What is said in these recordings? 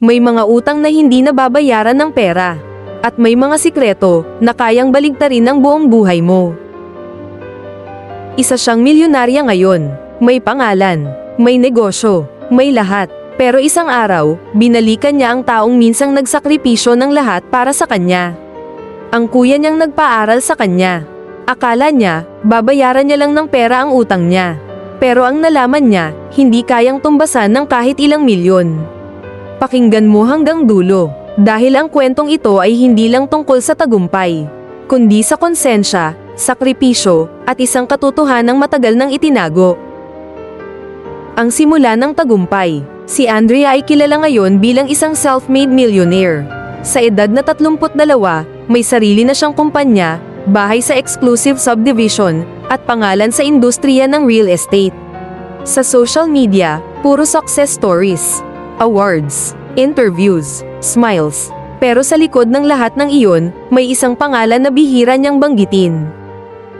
May mga utang na hindi nababayaran ng pera. At may mga sikreto na kayang baligtarin ang buong buhay mo. Isa siyang milyonarya ngayon. May pangalan, may negosyo, may lahat. Pero isang araw, binalikan niya ang taong minsang nagsakripisyo ng lahat para sa kanya. Ang kuya niyang nagpaaral sa kanya. Akala niya, babayaran niya lang ng pera ang utang niya. Pero ang nalaman niya, hindi kayang tumbasan ng kahit ilang milyon. Pakinggan mo hanggang dulo. Dahil ang kwentong ito ay hindi lang tungkol sa tagumpay, kundi sa konsensya, sakripisyo, at isang katotohanang matagal nang itinago. Ang simula ng tagumpay. Si Andrea ay kilala ngayon bilang isang self-made millionaire. Sa edad na 32, may sarili na siyang kumpanya, bahay sa exclusive subdivision, at pangalan sa industriya ng real estate. Sa social media, puro success stories, awards, interviews, smiles. Pero sa likod ng lahat ng iyon, may isang pangalan na bihira niyang banggitin.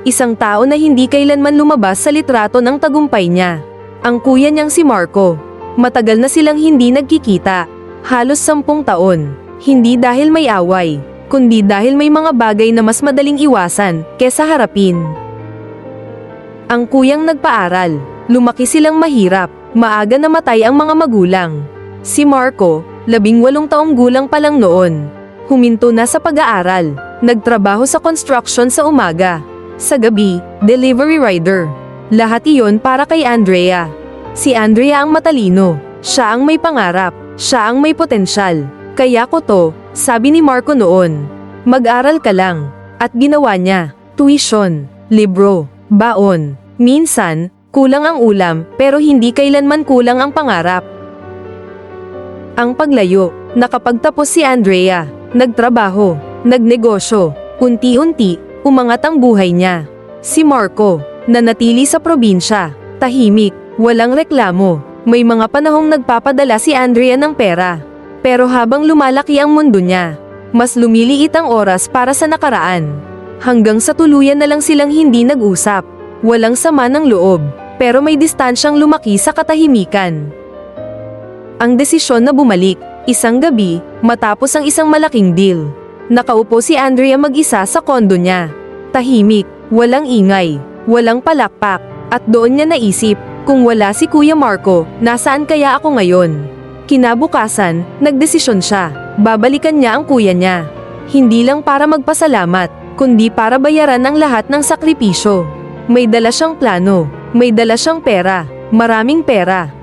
Isang tao na hindi kailanman lumabas sa litrato ng tagumpay niya. Ang kuya niyang si Marco. Matagal na silang hindi nagkikita. Halos 10 taon. Hindi dahil may away, kundi dahil may mga bagay na mas madaling iwasan kesa harapin. Ang kuyang nagpaaral. Lumaki silang mahirap. Maaga namatay ang mga magulang. Si Marco, 18 taong gulang pa lang noon. Huminto na sa pag-aaral. Nagtrabaho sa construction sa umaga. Sa gabi, delivery rider. Lahat iyon para kay Andrea. Si Andrea ang matalino. Siya ang may pangarap. Siya ang may potensyal. Kaya ko to, sabi ni Marco noon. Mag-aral ka lang. At ginawa niya. Tuition, libro, baon. Minsan, kulang ang ulam, pero hindi kailanman kulang ang pangarap. Ang paglayo. Nakapagtapos si Andrea. Nagtrabaho. Nagnegosyo. Unti-unti, umangat ang buhay niya. Si Marco, nanatili sa probinsya. Tahimik. Walang reklamo. May mga panahong nagpapadala si Andrea ng pera. Pero habang lumalaki ang mundo niya, mas lumiliit ang oras para sa nakaraan. Hanggang sa tuluyan na lang silang hindi nag-usap. Walang sama ng loob, pero may distansyang lumaki sa katahimikan. Ang desisyon na bumalik, isang gabi, matapos ang isang malaking deal. Nakaupo si Andrea mag-isa sa kondo niya. Tahimik, walang ingay, walang palakpak, at doon niya naisip, kung wala si Kuya Marco, nasaan kaya ako ngayon? Kinabukasan, nagdesisyon siya, babalikan niya ang kuya niya. Hindi lang para magpasalamat, kundi para bayaran ang lahat ng sakripisyo. May dala siyang plano, may dala siyang pera, maraming pera.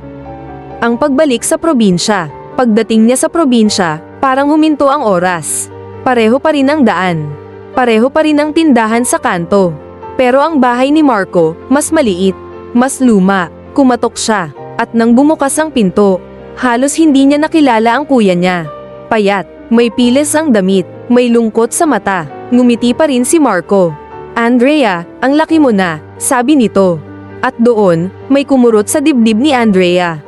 Ang pagbalik sa probinsya. Pagdating niya sa probinsya, parang huminto ang oras. Pareho pa rin ang daan. Pareho pa rin ang tindahan sa kanto. Pero ang bahay ni Marco, mas maliit, mas luma. Kumatok siya, at nang bumukas ang pinto, halos hindi niya nakilala ang kuya niya. Payat, may piles ang damit, may lungkot sa mata. Ngumiti pa rin si Marco. Andrea, ang laki mo na, sabi nito. At doon, may kumurot sa dibdib ni Andrea.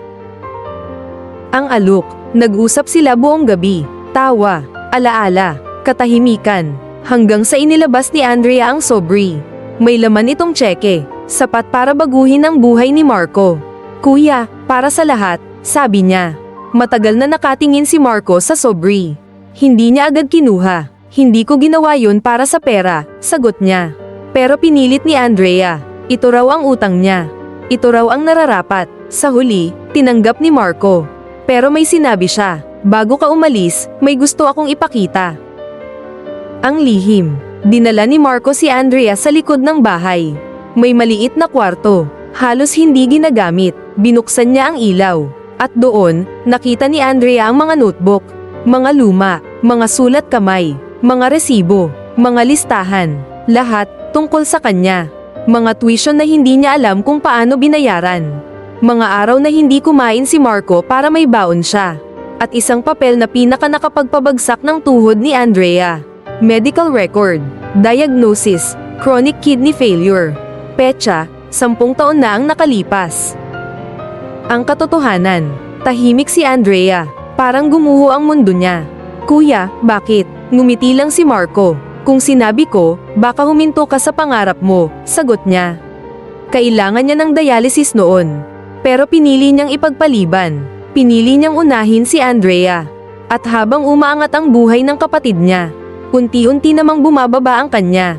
Ang alok. Nag-usap sila buong gabi. Tawa, alaala, katahimikan. Hanggang sa inilabas ni Andrea ang sobre. May laman itong tseke. Sapat para baguhin ang buhay ni Marco. Kuya, para sa lahat, sabi niya. Matagal na nakatingin si Marco sa sobre. Hindi niya agad kinuha. Hindi ko ginawa yun para sa pera, sagot niya. Pero pinilit ni Andrea. Ito raw ang utang niya. Ito raw ang nararapat. Sa huli, tinanggap ni Marco. Pero may sinabi siya, bago ka umalis, may gusto akong ipakita. Ang lihim. Dinala ni Marco si Andrea sa likod ng bahay. May maliit na kwarto. Halos hindi ginagamit. Binuksan niya ang ilaw. At doon, nakita ni Andrea ang mga notebook. Mga luma, mga sulat kamay, mga resibo, mga listahan. Lahat, tungkol sa kanya. Mga tuition na hindi niya alam kung paano binayaran. Mga araw na hindi kumain si Marco para may baon siya. At isang papel na pinaka nakapagpabagsak ng tuhod ni Andrea. Medical record. Diagnosis, chronic kidney failure. Petsa, 10 taon na ang nakalipas. Ang katotohanan, tahimik si Andrea. Parang gumuho ang mundo niya. Kuya, bakit? Ngumiti lang si Marco. Kung sinabi ko, baka huminto ka sa pangarap mo, sagot niya. Kailangan niya ng dialysis noon. Pero pinili niyang ipagpaliban. Pinili niyang unahin si Andrea. At habang umaangat ang buhay ng kapatid niya, unti-unti namang bumababa ang kanya.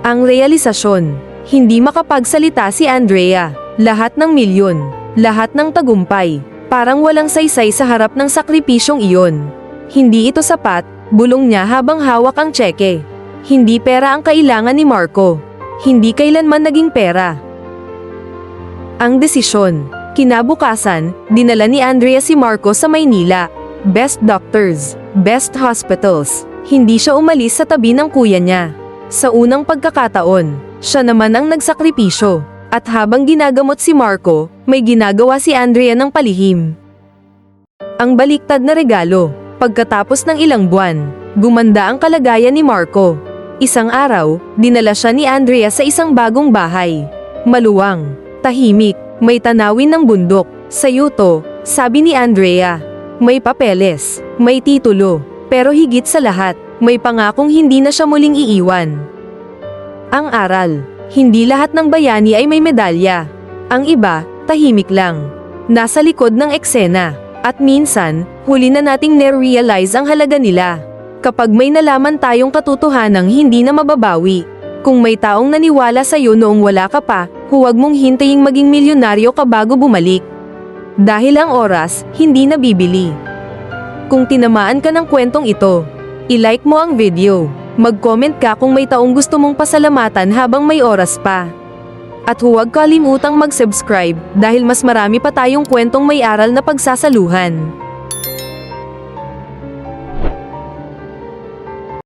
Ang realisasyon, hindi makapagsalita si Andrea, lahat ng milyon, lahat ng tagumpay, parang walang saysay sa harap ng sakripisyong iyon. Hindi ito sapat, bulong niya habang hawak ang tseke. Hindi pera ang kailangan ni Marco. Hindi kailanman naging pera. Ang desisyon, kinabukasan, dinala ni Andrea si Marco sa Maynila. Best doctors, best hospitals. Hindi siya umalis sa tabi ng kuya niya. Sa unang pagkakataon, siya naman ang nagsakripisyo. At habang ginagamot si Marco, may ginagawa si Andrea ng palihim. Ang baliktad na regalo. Pagkatapos ng ilang buwan, gumanda ang kalagayan ni Marco. Isang araw, dinala siya ni Andrea sa isang bagong bahay. Maluwang, tahimik, may tanawin ng bundok. Sa'yo to, sabi ni Andrea. May papeles, may titulo, pero higit sa lahat, may pangakong hindi na siya muling iiwan. Ang aral, hindi lahat ng bayani ay may medalya. Ang iba, tahimik lang. Nasa likod ng eksena. At minsan, huli na nating ne-realize ang halaga nila. Kapag may nalaman tayong katotohanang hindi na mababawi. Kung may taong naniwala sa'yo noong wala ka pa, huwag mong hintaying maging milyonaryo ka bago bumalik. Dahil ang oras, hindi nabibili. Kung tinamaan ka ng kwentong ito, i-like mo ang video. Mag-comment ka kung may taong gusto mong pasalamatan habang may oras pa. At huwag kalimutang mag-subscribe dahil mas marami pa tayong kwentong may aral na pagsasaluhan.